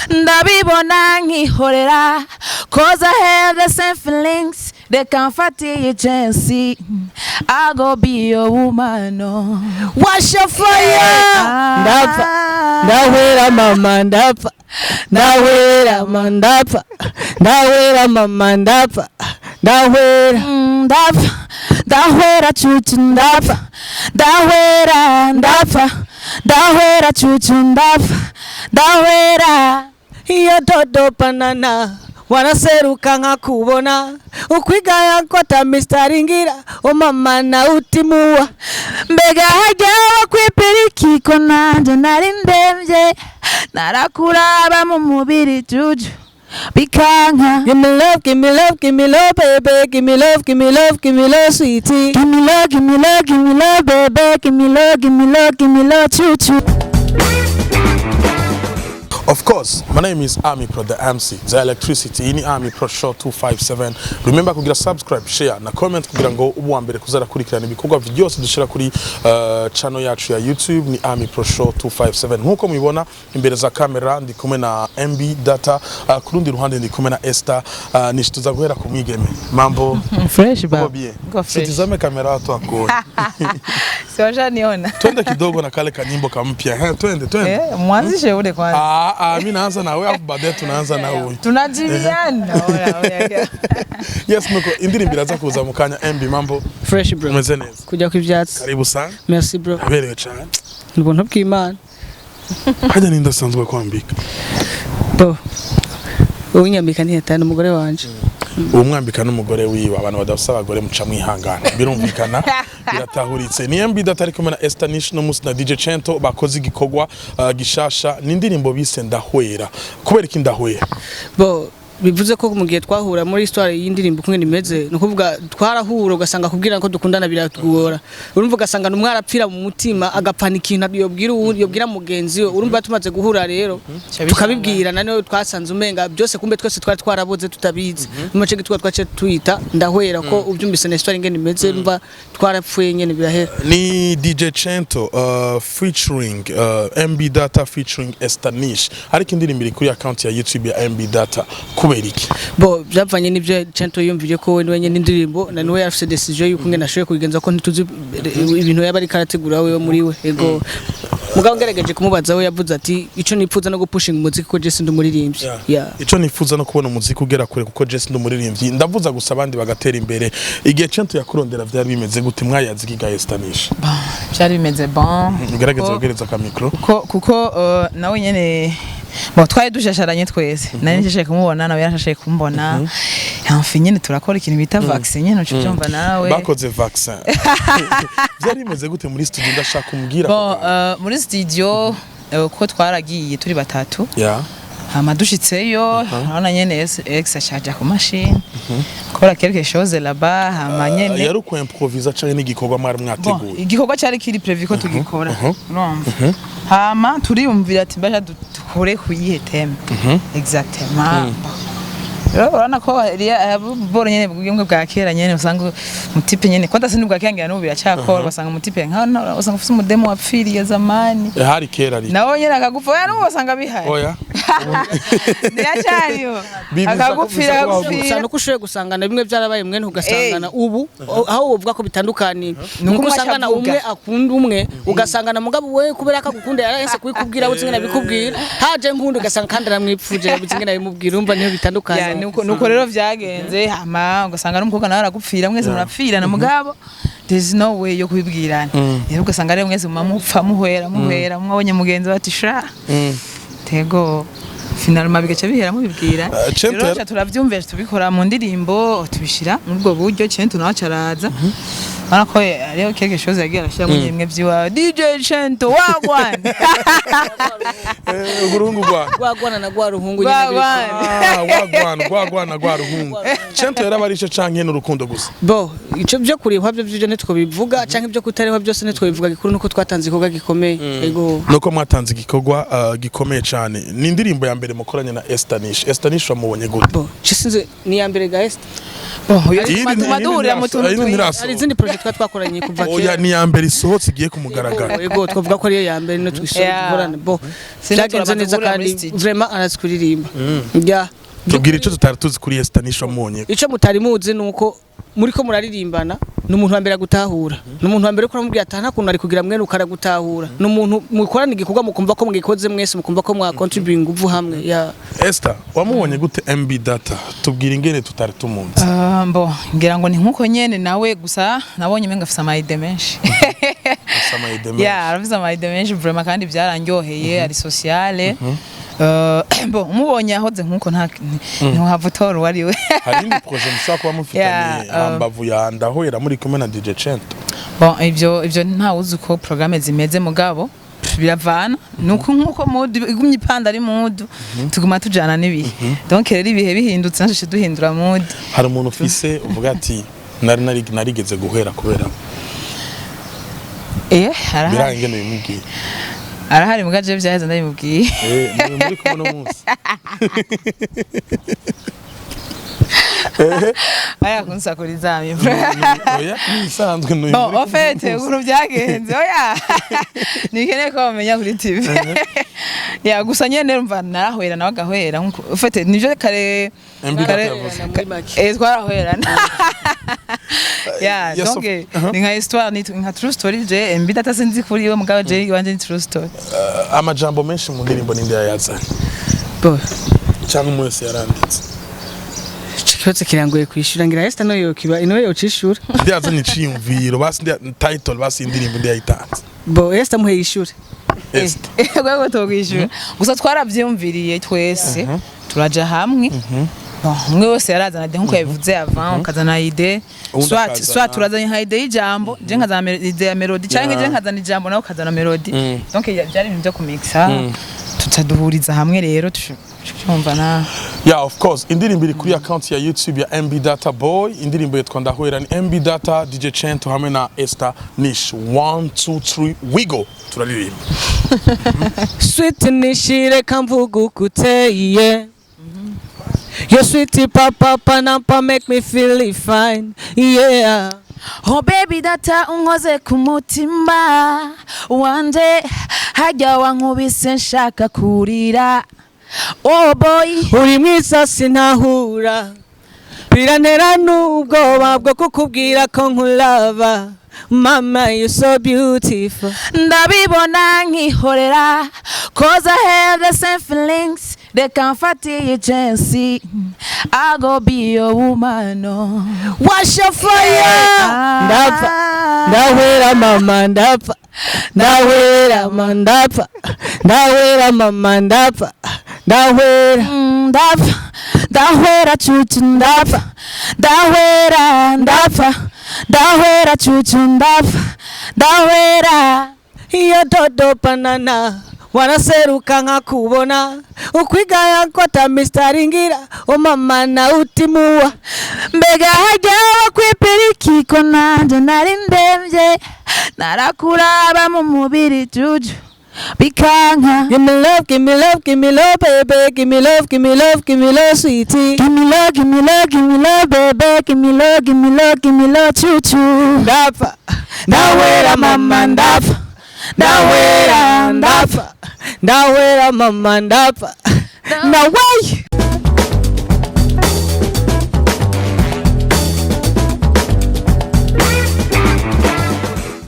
ndabibona nkihorera cause I have the same feelings they can't fight your chance I go be your woman wash your fire Ndahwera mama ndapfa Ndahwera mandapfa Ndahwera mama ndapfa Ndahwera Ndahwera chuchu ndapfa Ndahwera ndapfa Ndahwera chuchu ndapfa Ndahwera iyo dodo banana wanaseruka nkakubona ukwigaya kota Mr. Ngira mama na utimuwa mbega hajyaho kwipirikiko nanje nari ndemvye narakuraba mu mubiri juju bikanka give me love give me love give me love baby give me love give me love give me love sweetie give me love give me love give me love baby give me love give me love give me love chuchu. Of course, my name is Amipro, the MC, the electricity, ini Amipro Show257. Remember kugira subscribe, share na comment kugira ngo ubu mbere kuzara kurikirana ibikorwa byose dushira kuri channel yacu ya YouTube ni Amipro Show257. Nkuko mubibona imbere za kamera ndi kumwe na MB data, kurundi ruhande ndi kumwe na Esther, Nish tuza guhera ku mwigeme. Mambo Fresh ba. Go fresh. Tizame kamera watu akoni. Siwaja niona. Twende kidogo na kale kanyimbo kampya. Twende. Mwanzishe ule kwanza. Mimi naanza na wewe afu baadaye tunaanza na wewe. Tunajibiana. Yes nuko indirimbo iraza kuza mukanya MB mambo fresh bro umeze neza kujya kwivyatsi karibu sana merci bro aberewe cyane ubuntu bw'Imana hajya ninda sanzwe kwambika bo unyambika ni hetana umugore wanje umwambika n'umugore wiwe abantu badafisa abagore muca mwihangana birumvikana biratahuritse ni MB data ariko na Esther Nish no musi na DJ Chento bakoze igikogwa gishasha n'indirimbo bise Ndahwera kubera iki Ndahwera bo bivuze ko mu gihe twahura muri histoire y'indirimbo kumwe nimeze no kuvuga twarahura ugasanga kubwira ko dukundana biratugora urumva ugasanga numwarapfira mu mutima agapana ikintu yobwira mugenzi we urumva tumaze guhura rero tukabibwira nane twasanze umenga byose kumbe twese twari twaraboze tutabizi mumace gitwa twace twita Ndahwera ko ubyumvise na histoire ingene imeze urumva twarapfuye nyene birahera ni DJ Chento featuring MB data featuring Esther Nish ariko indirimbo iri kuri account ya YouTube ya MB data kuberiki bo byavanye n'ibyo Chento yumvije ko wenye n'indirimbo na niwe yafise decision yuko ngena ashoye kugenza ko ntituzi ibintu yabari karategura wewe muri we ego mugabo ngerageje kumubaza we yavuze ati ico nipfuza no gupushinga umuziki ko Jesse ndumuririmbyi ico nipfuza no kubona umuziki ugera kure kuko Jesse ndumuririmbyi ndavuza gusa abandi bagatera imbere igihe Chento yakurondera byari bimeze gute mwayazi giga Esther Nish byari bimeze bon ngerageza kugereza ka micro kuko nawe nyene bo twari dushasharanye twese nari nshashaye kumubona nawe yarashashaye kumbona enfin nyene turakora ikintu bita vaccine nyene cyo cyumva nawe bakoze vaccine byari bimeze gute muri studio ndashaka kumbwira bo muri studio ko twaragiye turi batatu hama dushitseyo urabona nyene ex ashaje ku machine kora quelque chose là-bas hama nyene yari ku improvisa cyane n'igikorwa mwari mwateguye igikorwa cyari kiri prévu ko tugikora urumva hama turiyumvira ati mbasha dukore kuyihe theme exactement urabona ko boro nyene bw'imwe bwa kera nyene usanga mutipe nyene ko ndasi nubwa kyangira n'ubu biracyakora basanga mutipe nkana usanga ufite umudemo wapfiriye zamani hari kera ari nawo nyene akagufa ya n'ubu basanga bihari oya ndiyacariyo akagupfira gusanga uko ushoye gusangana bimwe byarabaye mwene ugasangana ubu aho uvuga ko bitandukanye nuko usangana umwe akunda umwe ugasangana mugabo we kubera ko agukunda yarahise kubikubwira buzingana bikubwira haje nkundi ugasanga kandi aramwipfuje buzingana bimubwira umva niho bitandukanye nuko rero vyagenze hama ugasanga n'umukobwa nawe aragupfira mwese murapfira na mugabo there's no way yo kubibwirana rero ugasanga rero mwese mumupfa muhwera mwabonye mugenzi bati sha tego finalement bigaca bihera mubibwira rero turavyumvira tubikora mu ndirimbo tubishira muri ubwo buryo Chento nawe caraza Manako ariyo quelque chose yagira ashira mu nyemwe vyiwa DJ Chento wagwan urungu gwagwana na gwa ruhungu wagwana na gwa ruhungu Chento yarabarisha canke n'urukundo gusa bo ico byo kuri hwavyo byo netwo bivuga canke byo kutariho byose netwo bivuga gikuru nuko twatanze ikoga gikomeye ego nuko mwatanze igikogwa gikomeye cyane ni indirimbo ya mbere mukoranye na Esther Nish wamubonye gute bo cisinze ni ya mbere ga Esther madurira mutuntu ari izindi project twakoranye kuva kera oya ni ya mbere isohotse igiye kumugaragara yego twavuga ko ariyo ya mbere no twisohorana bo byagenze neza kandi vraiment arazikuririmba ya tubwira ico tutari tuzi kuri Esther Nish wamunye ico mutari muzi nuko muriko muraririmbana n'umuntu wa mbere agutahura n'umuntu wa mbere uko aramubwira ati nta kuntu ari kugira mwene ukaragutahura n'umuntu mukorana igikorwa mukumva ko mugikoze mwese mukumva ko mwa contribute nguvu hamwe ya Esther wamubonye gute MB data tubwira ingene tutari tumunzi Bo ngira ngo ni nkuko nyene nawe gusa nabonye menga afisa amayide menshi ya arafisa amayide menshi vraiment kandi byarandyoheye ari sociale bo umubonye ahoze nkuko nta havutora wari we hari indi projet mushaka kuba mufitanye ambavu ya Ndahwera muri kumwe na DJ Chento bon ivyo nta uzi uko programme zimeze mugabo biravana nuko nkuko mode igumye ipanda ari mode tuguma tujana nibihe donc rero ibihe bihindutse nashe duhindura mode hari umuntu ufise uvuga ati narigeze guhera kubera arahari birangene bimubwiye arahari mugaje byaheze ndabimubwiye muri kumwe no munsi aya kunsakuriza Amipro oya nisanzwe no no ofete ukuntu byagenze oya nikene ko bamenya kuri TV ya gusa nyene mva narahwera nawe agahwera nkuko ofete nivyo kare twarahwera ya donc ni nka histoire ni nka true story je MB data sinzi kuri we mugabo je wanje ni true story amajambo menshi mu ndirimbo ninde yazanye bo cyangwa umwese yaranditse cyose kirangoye kwishura ngira Esther no yokiba ino yocishura ndiyazanye iciyumviro basi title basi indirimbo ndiyayitanze bo Esther muhe yishure Esther gwego togishura gusa twaravyumviriye twese turaja hamwe umwe wese yarazana de nkuko yavuze avant ukazana ide soit turazanye ide y'ijambo je nkazana ide ya melody cyangwa je nkazana ijambo nawe ukazana melody donc byari ibintu byo kumixa tutaduhuriza hamwe rero cyumva na yeah of course indirimbo iri kuri account ya YouTube ya MB Data Boy indirimbo yitwa Ndahwera ni MB Data DJ Chento hamwe na Esther Nish 1 2 3 we go turaririmba Sweet Nishire kamvugu kuteye Your sweetie papa panampa make me feel fine yeah Oh baby data unkoze kumutima wanje hajya wankubise nshaka kurira Oh boy uri mwiza sinahura biranera n'ubwoba bwo kukubwira ko nkulava Mama you so beautiful ndabibona nkihorera cause I have the same feelings they can't fight you chance I go be your woman wash your fire ndapfa ndahwera mama ndapfa ndahwera mama ndapfa ndahwera mama ndapfa ndahwera ndapfa ndahwera chuchu ndapfa ndahwera ndapfa ndahwera chuchu ndapfa ndahwera iyo dodo banana wanaseruka nkakubona ukwigaya kota mistaringira mama na utimuwa mbega hajyaho kwipirikiko nanje nari ndemvye narakuraba mu mubiri juju bikanka give me love give me love give me love baby give me love give me love give me love sweetie give me love give me love give me love baby give me love give me love give me love chuchu ndapfa ndahwera mama ndapfa ndahwera ndapfa ndahwera mama ndapfa ndaway